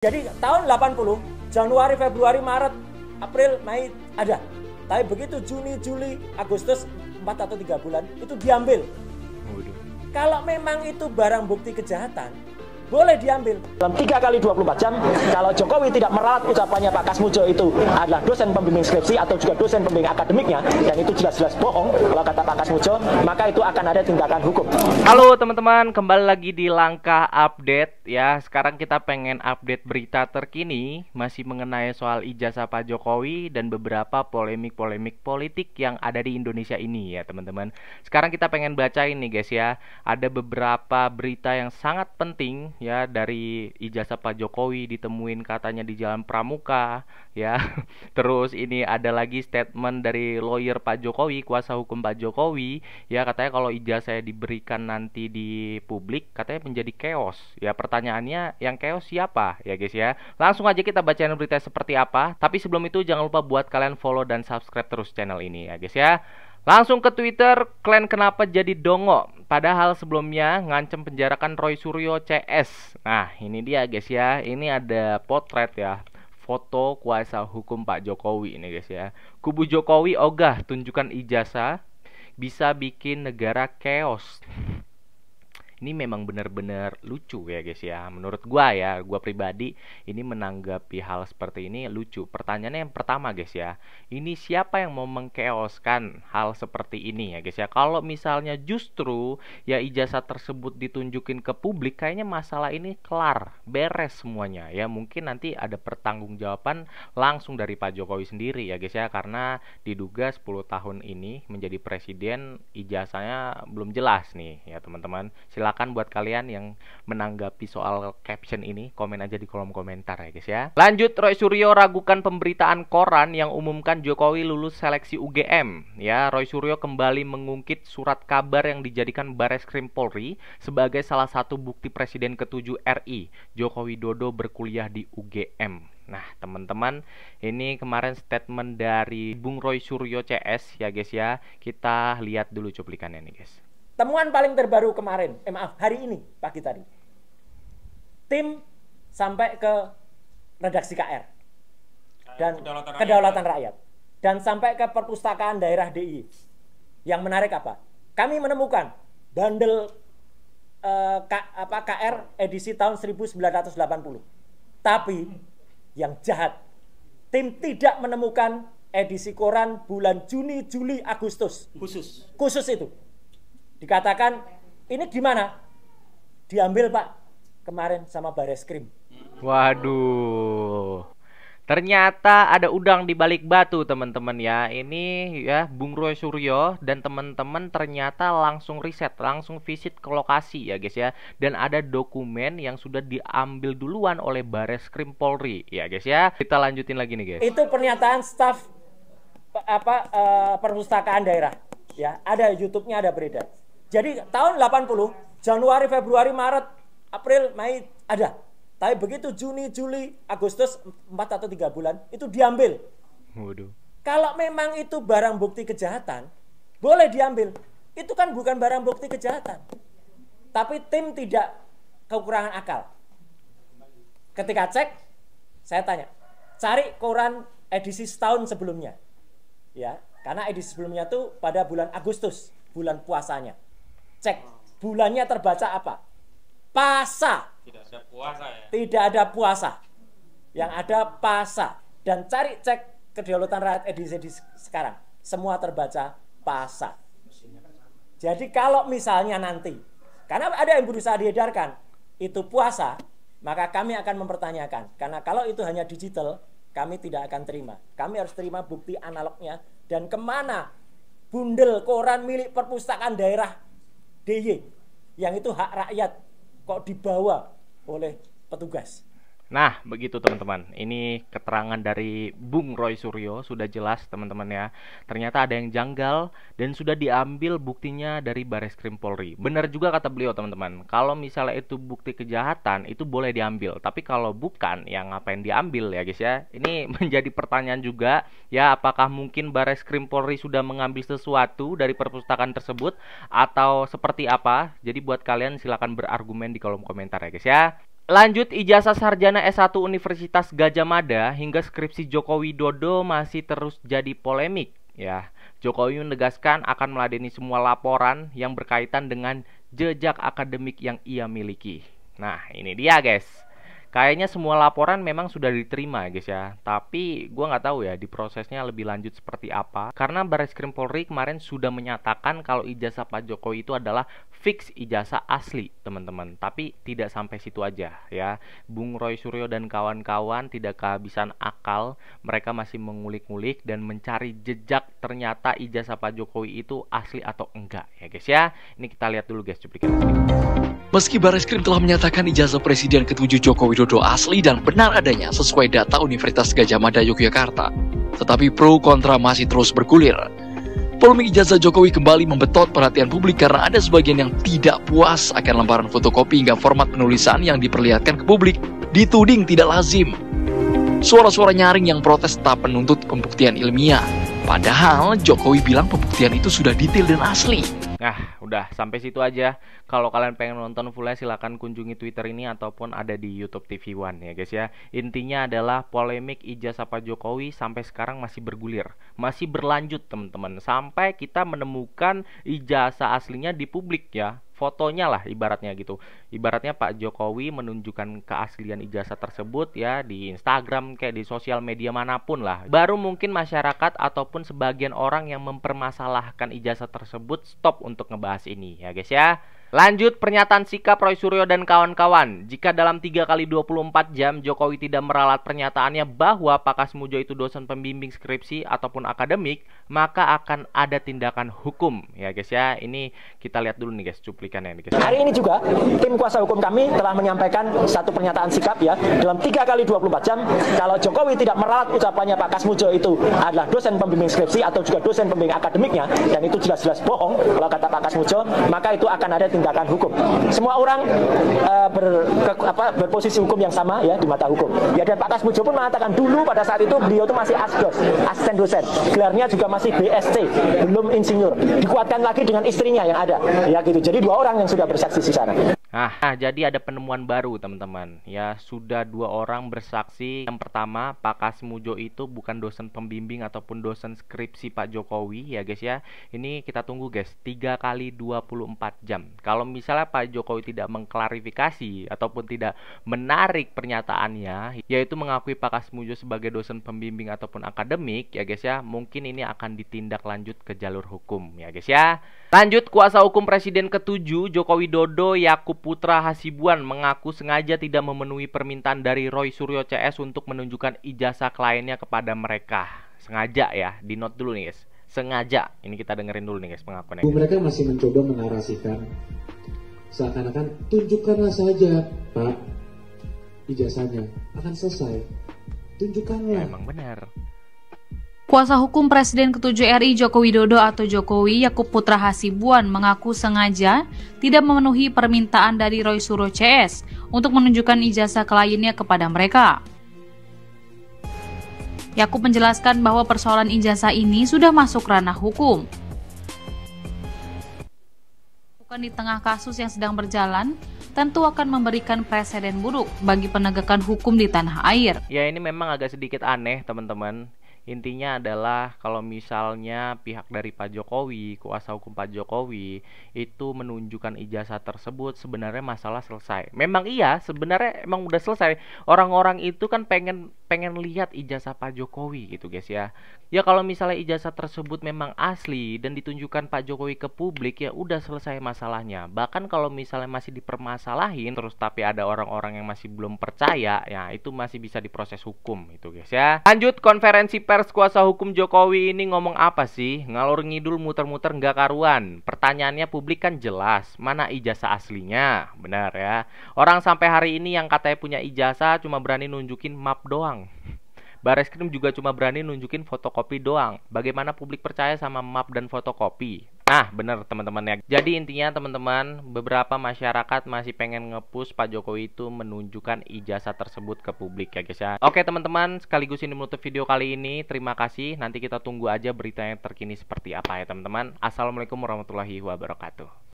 Jadi tahun 80, Januari, Februari, Maret, April, Mei ada. Tapi begitu Juni, Juli, Agustus 4 atau 3 bulan itu diambil. Kalau memang itu barang bukti kejahatan, boleh diambil. Dalam 3 kali 24 jam, kalau Jokowi tidak meralat ucapannya Pak Kasmujo itu adalah dosen pembimbing skripsi atau juga dosen pembimbing akademiknya, dan itu jelas-jelas bohong kalau kata Pak Kasmujo, maka itu akan ada tindakan hukum. Halo teman-teman, kembali lagi di Langkah Update ya. Sekarang kita pengen update berita terkini masih mengenai soal ijazah Pak Jokowi dan beberapa polemik-polemik politik yang ada di Indonesia ini ya teman-teman. Sekarang kita pengen baca ini guys ya. Ada beberapa berita yang sangat penting ya, dari ijazah Pak Jokowi ditemuin katanya di Jalan Pramuka ya. Terus ini ada lagi statement dari lawyer Pak Jokowi, kuasa hukum Pak Jokowi ya, katanya kalau ijazah diberikan nanti di publik katanya menjadi chaos ya. Pertanyaannya yang chaos siapa ya guys ya. Langsung aja kita bacain berita seperti apa. Tapi sebelum itu jangan lupa buat kalian follow dan subscribe terus channel ini ya guys ya. Langsung ke Twitter, klan kenapa jadi dongo? Padahal sebelumnya ngancem penjarakan Roy Suryo CS. Nah ini dia guys ya. Ini ada potret ya, foto kuasa hukum Pak Jokowi ini guys ya. Kubu Jokowi ogah tunjukkan ijazah bisa bikin negara chaos. Ini memang benar-benar lucu ya guys ya. Menurut gua ya, gua pribadi ini menanggapi hal seperti ini lucu. Pertanyaannya yang pertama guys ya, ini siapa yang mau mengkeoskan hal seperti ini ya guys ya. Kalau misalnya justru ya ijazah tersebut ditunjukin ke publik, kayaknya masalah ini kelar, beres semuanya ya. Mungkin nanti ada pertanggungjawaban langsung dari Pak Jokowi sendiri ya guys ya. Karena diduga 10 tahun ini menjadi presiden ijazahnya belum jelas nih ya teman-teman. Silakan buat kalian yang menanggapi soal caption ini, komen aja di kolom komentar ya guys ya. Lanjut, Roy Suryo ragukan pemberitaan koran yang umumkan Jokowi lulus seleksi UGM ya. Roy Suryo kembali mengungkit surat kabar yang dijadikan Bareskrim Polri sebagai salah satu bukti Presiden ke-7 RI Joko Widodo berkuliah di UGM. Nah teman-teman, ini kemarin statement dari Bung Roy Suryo CS ya guys ya. Kita lihat dulu cuplikannya nih guys. Temuan paling terbaru kemarin, hari ini, pagi tadi. Tim sampai ke redaksi KR dan Kedaulatan Rakyat. Dan sampai ke perpustakaan daerah DIY. Yang menarik apa? Kami menemukan bandel KR edisi tahun 1980. Tapi yang jahat, tim tidak menemukan edisi koran bulan Juni, Juli, Agustus. Khusus itu. Dikatakan ini gimana? Diambil Pak kemarin sama Bareskrim. Waduh, ternyata ada udang di balik batu teman-teman ya. Ini ya Bung Roy Suryo dan teman-teman ternyata langsung riset, langsung visit ke lokasi ya guys ya. Dan ada dokumen yang sudah diambil duluan oleh Bareskrim Polri ya guys ya. Kita lanjutin lagi nih guys. Itu pernyataan staf perpustakaan daerah ya. Ada YouTube-nya, ada beredar. Jadi tahun 80, Januari, Februari, Maret, April, Mei ada. Tapi begitu Juni, Juli, Agustus 4 atau 3 bulan itu diambil. Waduh. Kalau memang itu barang bukti kejahatan, boleh diambil. Itu kan bukan barang bukti kejahatan. Tapi tim tidak kekurangan akal. Ketika cek, saya tanya, cari koran edisi setahun sebelumnya. Ya, karena edisi sebelumnya itu pada bulan Agustus, bulan puasanya. Cek bulannya terbaca apa? Pasa. Tidak ada puasa ya? Tidak ada puasa. Yang ada pasa. Dan cari cek Kedaulatan Rakyat edisi sekarang. Semua terbaca pasa. Jadi kalau misalnya nanti, karena ada yang berusaha diedarkan, itu puasa, maka kami akan mempertanyakan. Karena kalau itu hanya digital, kami tidak akan terima. Kami harus terima bukti analognya. Dan kemana bundel koran milik perpustakaan daerah DIY yang itu hak rakyat kok dibawa oleh petugas. Nah begitu teman-teman, ini keterangan dari Bung Roy Suryo sudah jelas teman-teman ya. Ternyata ada yang janggal dan sudah diambil buktinya dari Bareskrim Polri. Benar juga kata beliau teman-teman, kalau misalnya itu bukti kejahatan itu boleh diambil. Tapi kalau bukan, ya ngapain diambil ya guys ya. Ini menjadi pertanyaan juga ya, apakah mungkin Bareskrim Polri sudah mengambil sesuatu dari perpustakaan tersebut atau seperti apa. Jadi buat kalian silakan berargumen di kolom komentar ya guys ya. Lanjut, ijazah sarjana S1 Universitas Gadjah Mada hingga skripsi Joko Widodo masih terus jadi polemik ya. Jokowi menegaskan akan meladeni semua laporan yang berkaitan dengan jejak akademik yang ia miliki. Nah, ini dia guys. Kayaknya semua laporan memang sudah diterima guys ya. Tapi gue nggak tahu ya di prosesnya lebih lanjut seperti apa. Karena Barreskrim Polri kemarin sudah menyatakan kalau ijazah Pak Jokowi itu adalah fix ijazah asli teman-teman. Tapi tidak sampai situ aja ya. Bung Roy Suryo dan kawan-kawan tidak kehabisan akal. Mereka masih mengulik-ngulik dan mencari jejak ternyata ijazah Pak Jokowi itu asli atau enggak ya guys ya. Ini kita lihat dulu guys cuplikan. Meski Barreskrim telah menyatakan ijazah Presiden ke-7 Joko Widodo asli dan benar adanya sesuai data Universitas Gadjah Mada Yogyakarta, tetapi pro kontra masih terus bergulir. Polemik ijazah Jokowi kembali membetot perhatian publik karena ada sebagian yang tidak puas akan lembaran fotokopi hingga format penulisan yang diperlihatkan ke publik dituding tidak lazim. Suara-suara nyaring yang protes tak menuntut pembuktian ilmiah. Padahal Jokowi bilang pembuktian itu sudah detail dan asli. Nah, udah sampai situ aja. Kalau kalian pengen nonton fullnya silahkan kunjungi Twitter ini ataupun ada di YouTube TV One ya guys ya. Intinya adalah polemik ijazah Pak Jokowi sampai sekarang masih bergulir, masih berlanjut teman-teman. Sampai kita menemukan ijazah aslinya di publik ya. Fotonya lah ibaratnya gitu. Ibaratnya Pak Jokowi menunjukkan keaslian ijazah tersebut ya di Instagram kayak di sosial media manapun lah. Baru mungkin masyarakat ataupun sebagian orang yang mempermasalahkan ijazah tersebut stop untuk ngebahas ini ya guys ya. Lanjut, pernyataan sikap Roy Suryo dan kawan-kawan. Jika dalam 3 kali 24 jam Jokowi tidak meralat pernyataannya bahwa Pak Kasmujo itu dosen pembimbing skripsi ataupun akademik, maka akan ada tindakan hukum ya guys ya. Ini kita lihat dulu nih guys cuplikannya nih guys. Hari ini juga tim kuasa hukum kami telah menyampaikan satu pernyataan sikap ya dalam 3 kali 24 jam kalau Jokowi tidak meralat ucapannya Pak Kasmujo itu adalah dosen pembimbing skripsi atau juga dosen pembimbing akademiknya dan itu jelas-jelas bohong kalau kata Pak Kasmujo, maka itu akan ada tindakan hukum. Semua orang berposisi hukum yang sama ya di mata hukum. Ya dan Pak Kasmujo pun mengatakan dulu pada saat itu beliau itu masih asdos, asisten dosen. Gelarnya juga masih BSc, belum insinyur. Dikuatkan lagi dengan istrinya yang ada. Ya gitu. Jadi 2 orang yang sudah bersaksi di sana. Nah, jadi ada penemuan baru teman-teman. Ya, sudah 2 orang bersaksi. Yang pertama, Pak Kasmujo itu bukan dosen pembimbing ataupun dosen skripsi Pak Jokowi ya guys ya. Ini kita tunggu guys, 3 kali 24 jam. Kalau misalnya Pak Jokowi tidak mengklarifikasi ataupun tidak menarik pernyataannya, yaitu mengakui Pak Kasmujo sebagai dosen pembimbing ataupun akademik ya guys ya, mungkin ini akan ditindak lanjut ke jalur hukum ya guys ya. Lanjut, kuasa hukum Presiden ke-7 Joko Widodo Yakub Putra Hasibuan mengaku sengaja tidak memenuhi permintaan dari Roy Suryo CS untuk menunjukkan ijazah kliennya kepada mereka. Sengaja ya, di note dulu nih guys. Sengaja, ini kita dengerin dulu nih guys pengakuannya. Mereka masih mencoba menarasikan seakan-akan tunjukkanlah saja Pak ijazahnya akan selesai. Tunjukkanlah. Emang benar. Kuasa hukum Presiden ke-7 RI Joko Widodo atau Jokowi Yakub Putra Hasibuan mengaku sengaja tidak memenuhi permintaan dari Roy Suryo CS untuk menunjukkan ijazah kliennya kepada mereka. Yakub menjelaskan bahwa persoalan ijazah ini sudah masuk ranah hukum. Bukan di tengah kasus yang sedang berjalan, tentu akan memberikan preseden buruk bagi penegakan hukum di tanah air. Ya, ini memang agak sedikit aneh teman-teman. Intinya adalah kalau misalnya pihak dari Pak Jokowi, kuasa hukum Pak Jokowi itu menunjukkan ijazah tersebut, sebenarnya masalah selesai. Memang iya, sebenarnya emang udah selesai. Orang-orang itu kan pengen lihat ijazah Pak Jokowi gitu guys ya. Ya kalau misalnya ijazah tersebut memang asli dan ditunjukkan Pak Jokowi ke publik, ya udah selesai masalahnya. Bahkan kalau misalnya masih dipermasalahin terus tapi ada orang-orang yang masih belum percaya, ya itu masih bisa diproses hukum itu guys ya. Lanjut, konferensi pers kuasa hukum Jokowi ini ngomong apa sih? Ngalor ngidul muter-muter nggak karuan. Pertanyaannya publik kan jelas, mana ijazah aslinya? Benar ya. Orang sampai hari ini yang katanya punya ijazah cuma berani nunjukin map doang. Barreskrim juga cuma berani nunjukin fotokopi doang. Bagaimana publik percaya sama map dan fotokopi? Nah, bener teman-teman ya. Jadi intinya teman-teman, beberapa masyarakat masih pengen nge-push Pak Jokowi itu menunjukkan ijazah tersebut ke publik ya guys ya. Oke teman-teman, sekaligus ini menutup video kali ini. Terima kasih. Nanti kita tunggu aja berita yang terkini seperti apa ya teman-teman. Assalamualaikum warahmatullahi wabarakatuh.